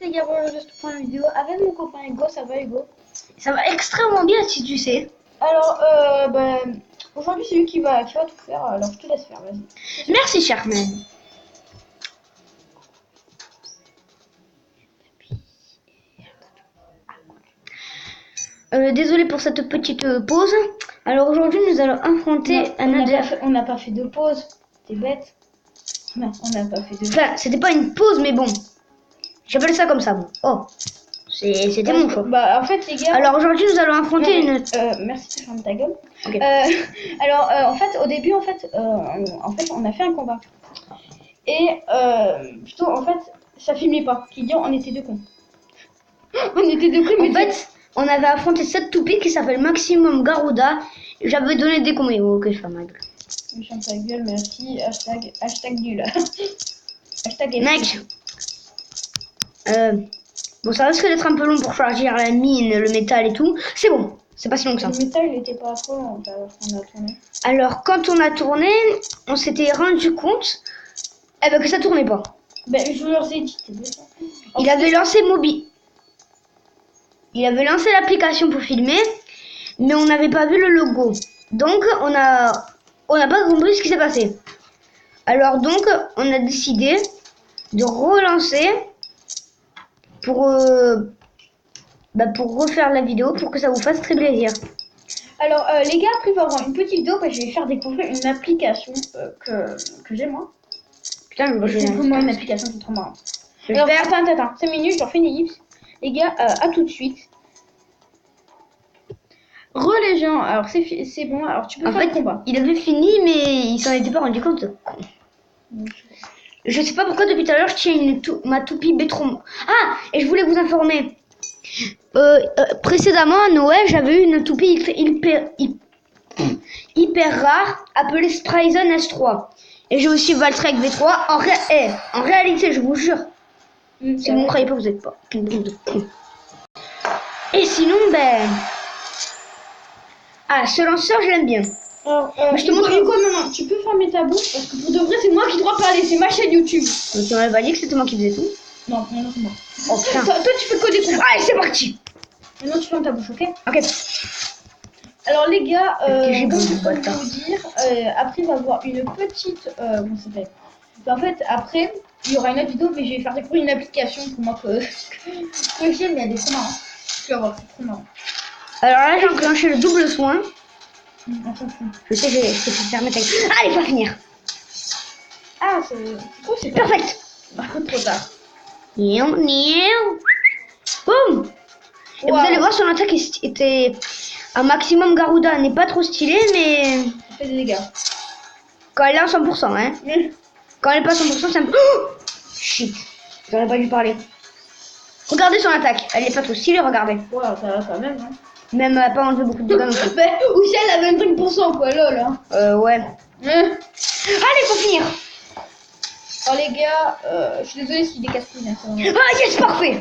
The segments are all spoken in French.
Les gars, je te prends une vidéo avec mon copain Hugo. Ça va, Hugo? Ça va extrêmement bien, si tu sais. Alors, aujourd'hui c'est lui qui va tout faire. Alors je te laisse faire, vas-y. Merci, Charmaine. Désolé pour cette petite pause. Alors aujourd'hui, nous allons affronter On n'a pas fait de pause. T'es bête? Non, on n'a pas fait de. Enfin, c'était pas une pause, mais bon. J'appelle ça comme ça, bon. Oh, c'était mon choix. Bah, en fait, les gars. Alors aujourd'hui, nous allons affronter une. Merci de fermer ta gueule. Okay. En fait, au début, on a fait un combat. Et plutôt, en fait, ça filmait pas. Qui dit, on était deux cons. On était deux cons. En fait, on avait affronté cette toupie qui s'appelle Maximum Garuda. J'avais donné des combats. Oh, que je ferme ma gueule. Je ferme ta gueule, merci. Hashtag nul. Hashtag mec. Bon, ça risque d'être un peu long pour choisir la mine, le métal et tout. C'est bon, c'est pas si long que ça. Le métal, il était pas trop long alors qu'on a tourné. Alors, quand on a tourné, on s'était rendu compte que ça tournait pas. Ben, je leur ai dit, t'es bête. Il avait lancé Mobi. Il avait lancé l'application pour filmer, mais on n'avait pas vu le logo. Donc, on n'a pas compris ce qui s'est passé. Alors donc, on a décidé de relancer pour refaire la vidéo pour que ça vous fasse très plaisir. Alors les gars, après il va y avoir une petite vidéo que je vais faire découvrir une application que j'ai moi. Putain, je c'est vraiment une application qui est trop marrante. Alors attends, 5 minutes, j'en fais une ellipse. Les gars, à tout de suite. Les gens, alors c'est bon, alors tu peux faire le combat. Il avait fini mais il s'en était pas rendu compte. Je sais pas pourquoi depuis tout à l'heure je tiens ma toupie Bétron. Ah, et je voulais vous informer. Précédemment à Noël, j'avais eu une toupie hyper rare appelée Spryzen S3. Et j'ai aussi Valtrek V3. En réalité, je vous jure. Si vous ne croyez pas, vous êtes pas. Et sinon, ce lanceur, je l'aime bien. Alors, je te montre quoi maintenant. Tu peux fermer ta bouche parce que pour de vrai, c'est moi qui dois parler. C'est ma chaîne YouTube. Donc, tu m'avais pas dit que c'était moi qui faisais tout. Non, c'est moi. Oh putain. Toi, tu fais que des combats. Allez, c'est parti. Maintenant, tu fermes ta bouche, ok? Ok. Alors, les gars, comme je peux vous dire, après, il va y avoir une petite. Comment ça s'appelle? En fait, après, il y aura une autre vidéo, mais je vais faire découvrir une application pour moi que j'aime, mais elle est trop marrante. Tu vas voir, c'est trop marrant. Alors là, j'ai enclenché le double soin. On s'en fout. Je sais, je peux te permettre. Allez, faut finir. Ah, c'est cool, c'est perfect. Par contre, trop tard. Boum. Et vous allez voir, son attaque était un Maximum Garuda. N'est pas trop stylé, mais ça fait des dégâts. Quand elle est à 100%, hein. Quand elle est pas à 100%, c'est un peu. Oh shit. J'aurais pas dû parler. Regardez son attaque. Elle est pas trop stylée, regardez. Ouais, ça va quand même, hein. Même elle a pas enlevé beaucoup de dégâts non plus. Ou si elle a 25%, quoi, lol. Hein. Ouais. Allez, faut finir. Alors, les gars, je suis désolée s'il est casse-couille. Hein, ah, yes, parfait.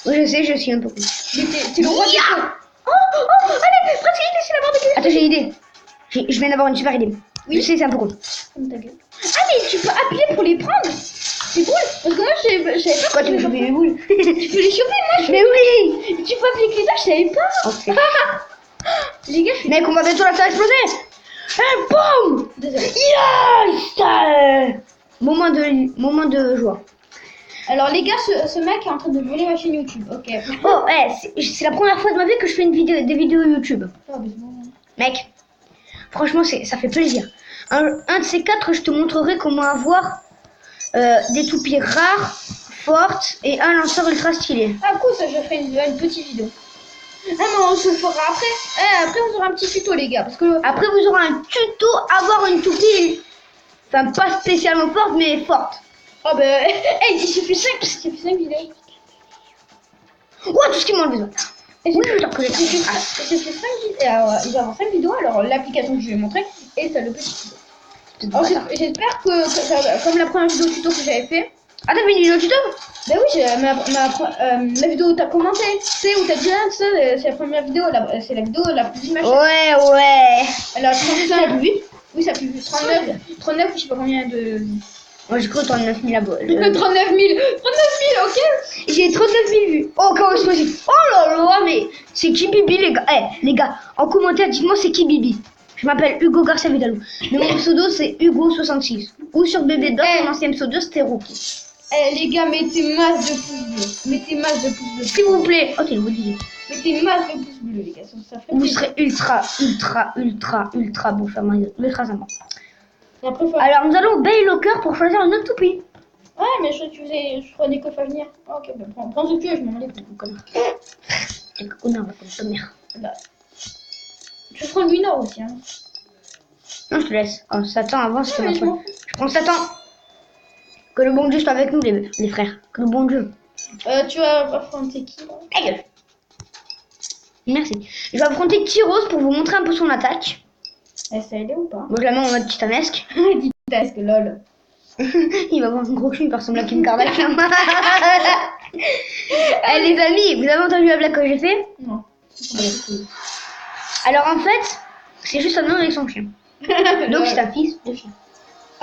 Oui, je sais, je suis un peu con. T'es le roi des cons. Allez, presque idée, c'est la barre de cul. Attends, j'ai une idée. Je viens d'avoir une super idée. Oui. Je sais, c'est un peu con. Comme ta gueule. Ah, mais tu peux appuyer pour les prendre. C'est cool. Parce que moi, je savais pas. Quoi, tu peux choper les boules? Tu peux les choper, moi. Mais oui. Tu peux appuyer avec les doigts, je savais pas. Okay. Les gars, mec, on va bientôt la faire exploser. Et boum. Désolé. Yes. Moment de joie. Alors les gars, ce mec est en train de voler ma chaîne YouTube, ok. Oh, c'est la première fois de ma vie que je fais des vidéos YouTube. Oh, mais bon. Mec, franchement, ça fait plaisir. Un de ces quatre, je te montrerai comment avoir des toupies rares, fortes et un lanceur ultra stylé. Ah cool, ça je ferai une petite vidéo. Ah non, on se fera après. Après on aura un petit tuto les gars, parce que après vous aurez un tuto avoir une toupie, enfin pas spécialement forte mais forte. Oh bah, il suffit 5 vidéos. Ouais, tout ce qui m'en besoin. Oui, j'ai fait 5 vidéos. Il va y avoir 5 vidéos, alors l'application que je vais montrer et ça le petit tuto. J'espère que comme la première vidéo tuto que j'avais fait. Ah, t'as fait une vidéo tuto? Bah oui, ma vidéo où t'as commenté, tu sais, où t'as dit, c'est la première vidéo, c'est la vidéo la plus imagée. Ouais. Elle a 35 vues. Oui, ça a plus vu 39, je sais pas combien de. Moi j'ai cru 39 000 abonnés. 39 000, ok. J'ai 39 000 vues. Oh, quand explosif. Oh là là, mais c'est qui Bibi, les gars? Eh, les gars, en commentaire, dites-moi c'est qui Bibi. Je m'appelle Hugo Garcia Vidalou. Mais mon pseudo, c'est Hugo66. Ou sur BBDOS, mon ancien pseudo, c'était Rookie. Eh, les gars, mettez masse de pouces bleus. Mettez masse de pouces bleus. S'il vous plaît. Ok, vous dites. Mettez masse de pouces bleus, les gars. Ça fait Vous plaisir. serez ultra beau, ultra sympa. Et après, faut... Alors, nous allons au Bay Locker pour choisir une autre toupie. Ouais, mais je prenais quoi faire venir. Ah, ok, bah, prends ce que tu veux, je m'en allais. T'es connard, va comme ta mère. Là. Tu prends le mineur aussi, hein. Non, je te laisse. Oh, Satan, avant, c'était Ouais, ma mais je folle. m'en fous. Je prends Satan. Que le bon Dieu soit avec nous, les frères. Que le bon Dieu. Tu vas affronter qui là? Ta gueule. Merci. Je vais affronter Tyros pour vous montrer un peu son attaque. Eh, ça a aidé ou pas? Moi, je la mets en mode titanesque. Titanesque, lol. Il va avoir un gros cul, il ressemble à Kim Kardashian. Eh, les amis, vous avez entendu la blague que j'ai fait? Non. Alors, en fait, c'est juste un homme avec son chien. Donc, c'est un fils de chien.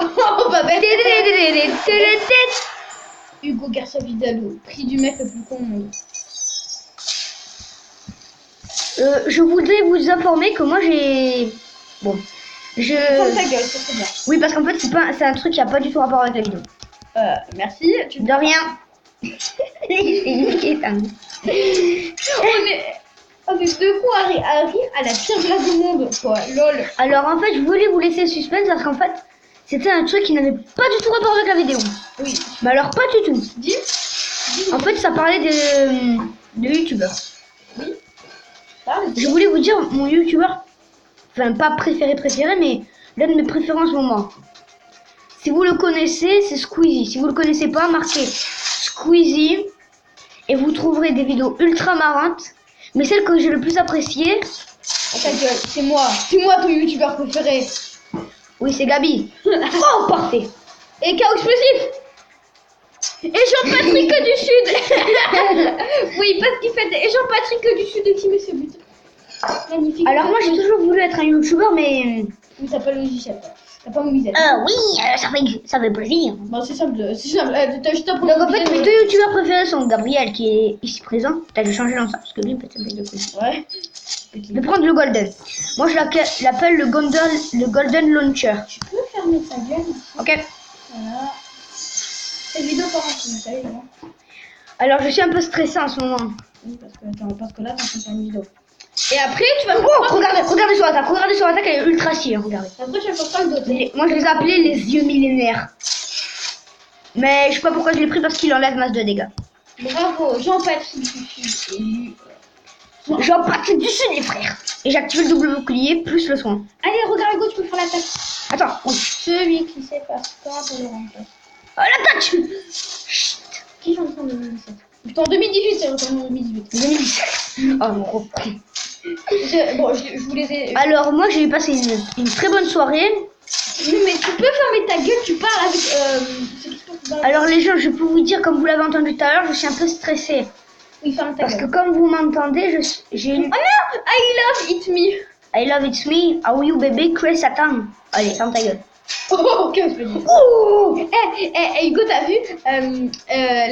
Oh, bah, Hugo Garcia Vidalou, prix du mec le plus con au monde. Je voudrais vous informer que moi, j'ai... Bon. Ferme ta gueule, c'est bien. Oui, parce qu'en fait, c'est un truc qui a pas du tout rapport avec la vidéo. Merci. Tu... De rien. C'est niqué, ça. On est avec deux coups à rire à la pire blague du monde, quoi. Lol. Alors, en fait, je voulais vous laisser le suspense parce qu'en fait, c'était un truc qui n'avait pas du tout rapport avec la vidéo. Oui. Mais alors, pas du tout. Dis. En fait, ça parlait de youtubeurs. Oui. Parle. Je voulais vous dire, mon youtubeur, enfin, pas préféré, mais l'un de mes préférés en ce moment. Si vous le connaissez, c'est Squeezie. Si vous le connaissez pas, marquez Squeezie et vous trouverez des vidéos ultra marrantes. Mais celle que j'ai le plus appréciée, Ta gueule, c'est moi. C'est moi ton youtubeur préféré. oui, c'est Gabi. Oh, parfait. Et Chaos Explosif. Et Jean-Patrick du Sud. Oui, parce qu'il fait... Et Jean-Patrick du Sud qui met ce but. Magnifique. Alors moi, j'ai toujours voulu être un youtubeur, mais... Oui, t'as pas le logiciel, toi. T'as pas mon visuel. Oui, ça fait plaisir. Bon, c'est simple. C'est simple. T'as juste à prendre Donc mon en fait, visuel, mes deux youtubeurs préférés sont Gabriel, qui est ici présent. T'as dû changer dans ça, parce que lui, peut-être de quoi. Ouais. Je vais prendre le Golden. Moi, je l'appelle le Golden Launcher. Tu peux fermer ta gueule ici. Ok. Voilà. Cette vidéo par contre, vous savez, non? Alors, je suis un peu stressée en ce moment. Oui, parce que là, t'es en train de faire une vidéo. Et après, tu vas... Oh, regardez sur l'attaque. Regardez sur l'attaque, elle est ultra stylée, regardez. Après, tu vas faire pas le d'autres. Moi, je les ai appelés les yeux millénaires. Mais je sais pas pourquoi je l'ai pris, parce qu'il enlève masse de dégâts. Bravo, Jean-Patrick du Sud et lui. Jean-Patrick du Sud, les frères. Et j'active le double bouclier plus le soin. Allez, regarde Hugo, tu peux faire l'attaque. Attends, oui. Celui qui sait pas pour le remplacer. L'attaque. Qui j'en ai en 2017? Putain, en 2018, c'est retourné en 2018. 2017. Oh, mon gros con. Bon, je vous les ai... Alors, moi, j'ai passé une très bonne soirée. Mais tu peux fermer ta gueule, tu parles avec... c'est qui qui parle? Alors, les gens, je peux vous dire, comme vous l'avez entendu tout à l'heure, je suis un peu stressée. Oui, ferme ta Parce que gueule. comme vous m'entendez, j'ai une... Oh non, I love it me. I love it's me, how you baby, Chris Satan. Allez, ferme ta gueule. Oh, qu'est-ce que je peux dire? Oh Hugo, t'as vu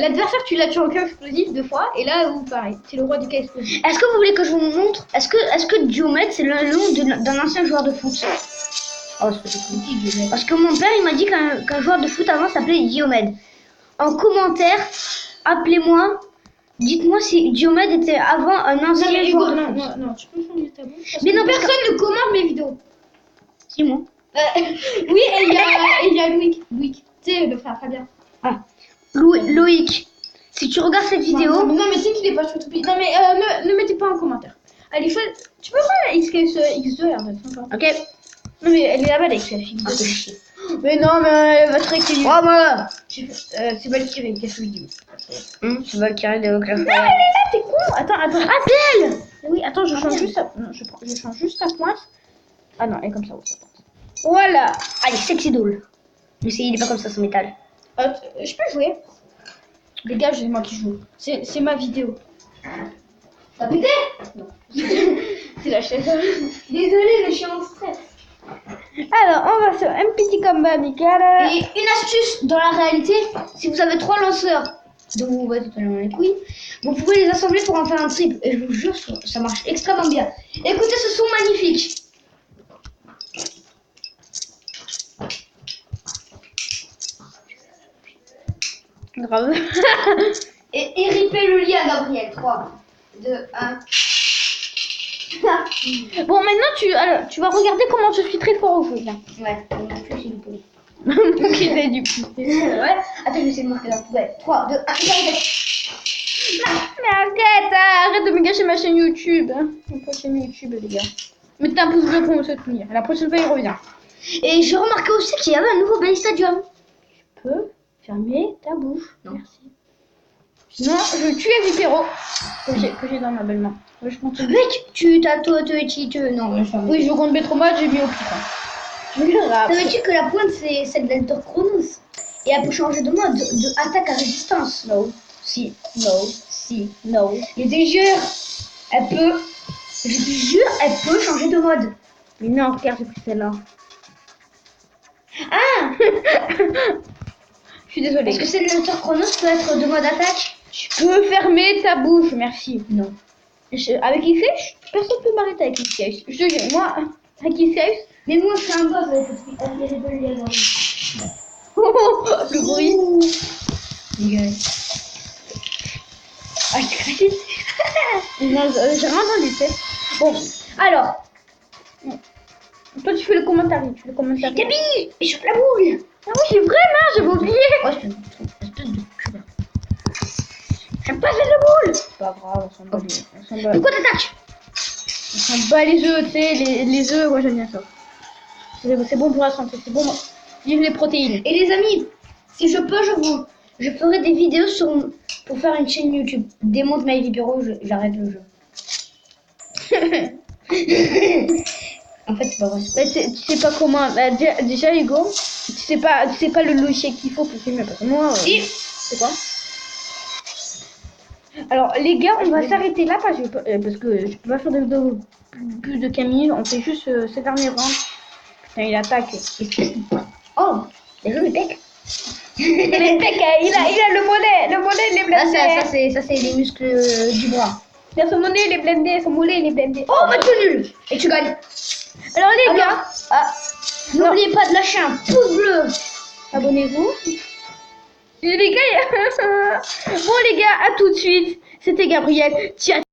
l'adversaire, tu l'as tué en cas explosif 2 fois, et là, où pareil, c'est le roi du cas explosif. Est-ce que vous voulez que je vous montre? Est-ce que Diomed, c'est le nom d'un ancien joueur de foot? Oh, c'est cool. Parce que mon père, il m'a dit qu'un joueur de foot avant s'appelait Diomed. En commentaire, appelez-moi. Dites-moi si Diomed était avant un ancien joueur de foot. Non, tu peux fermer ta bouche. Mais non, Personne ne commande mes vidéos. Si, moi. Oui, et il y a Loïc. Loïc, tu sais, le frère Fabien. Ah. Loïc, si tu regardes cette vidéo... Non, mais c'est qu'il est pas sur Toupie. Non, mais ne mettez pas en commentaire. Allez, tu peux prendre la XS2, elle va être sympa. Ok. Non, mais elle est là-bas, la XS2. Mais non, mais elle va très crédible. Oh, moi C'est Valkyrie, qu'est-ce que je dis? C'est Valkyrie de Clash Non, elle est là, t'es con. Attends. Ah, c'est elle. Oui, attends, je change juste sa... Non, je change juste sa pointe. Ah non, elle est comme ça, sa pointe. Voilà. Allez, sexy doll. Mais il est pas comme ça, son métal. Je peux jouer. Les gars, c'est moi qui joue. C'est ma vidéo. T'as pété? Non. C'est la chaise. Désolée, le chien en stress. Alors, on va faire un petit combat amical. Et une astuce dans la réalité, si vous avez 3 lanceurs Donc vous voyez totalement les couilles. Vous pouvez les assembler pour en faire un triple. Et je vous jure, ça marche extrêmement bien. Écoutez ce son magnifique. Grave. Et ripez le lit à Gabriel. 3, 2, 1. Bon, maintenant, alors, tu vas regarder comment je suis très fort au jeu, là. Ouais, on a plus du poulet. Mon qui fait du Ouais. Attends, je vais essayer de marquer là. Ouais, 3, 2, 1, Mais arrête de me gâcher ma chaîne YouTube. Ma chaîne YouTube, les gars. Mettez un pouce bleu pour me soutenir. La prochaine fois, il revient. Et j'ai remarqué aussi qu'il y avait un nouveau Baby Stadium. Tu peux fermer ta bouche. Non. Merci. Sinon, je tue les Vipéro que j'ai dans ma belle main. Ouais, je continue. Mec, tu t'as toi, non, je Oui, je compte Bétromat, j'ai mis au pire. savais-tu que la pointe c'est celle d'Alter Chronos et elle peut changer de mode de attaque à résistance. No. Si. No. Je te jure, elle peut. Je te jure, elle peut changer de mode. Mais non, regarde, j'ai pris celle-là. Ah. Je suis désolée. Est-ce que celle d'Alter Chronos peut être de mode attaque? Tu peux fermer ta bouche, merci. Non. Avec X-Safe, personne peut m'arrêter avec X-Safe. Je te jure, moi, avec X-Safe, Mais moi, je suis un boss avec les deux liens. le bruit. Dégueulasse. Ah, j'ai craché. Non, j'ai rien entendu, tu sais. Bon, alors. Toi, tu fais le commentaire. Gabi, échappe la boule. Ah oui, c'est vrai, non, j'avais oublié. Oh, c'est une espèce de cul. J'aime pas cette boule. C'est pas grave, on s'en bat les... Pourquoi t'attaques? On s'en bat les œufs, tu sais, les œufs, moi j'aime bien ça. C'est bon pour la santé, c'est bon. Vive les protéines. Et les amis, si je peux, je ferai des vidéos pour faire une chaîne YouTube. Démonte My Vipero, j'arrête le jeu. En fait, c'est pas vrai. Bah, tu sais pas comment. Bah, déjà, Hugo, tu sais pas le logiciel qu'il faut pour filmer. Parce que moi, Si. c'est quoi? Alors, les gars, on va s'arrêter là parce que je peux pas faire de vidéo plus de Camille. On fait juste ces derniers rounds. Putain, il attaque. Oh, les jeux, les pecs. Les pecs, il a le mollet, il est blindé. Ça, c'est les muscles du bras. Il a son mollet, il est blindé, son mollet, il est blindé. Oh, match nul. Et tu gagnes. Alors, les gars, N'oubliez pas de lâcher un pouce bleu. abonnez-vous. Les gars, bon les gars, à tout de suite. C'était Gabriel. Ciao.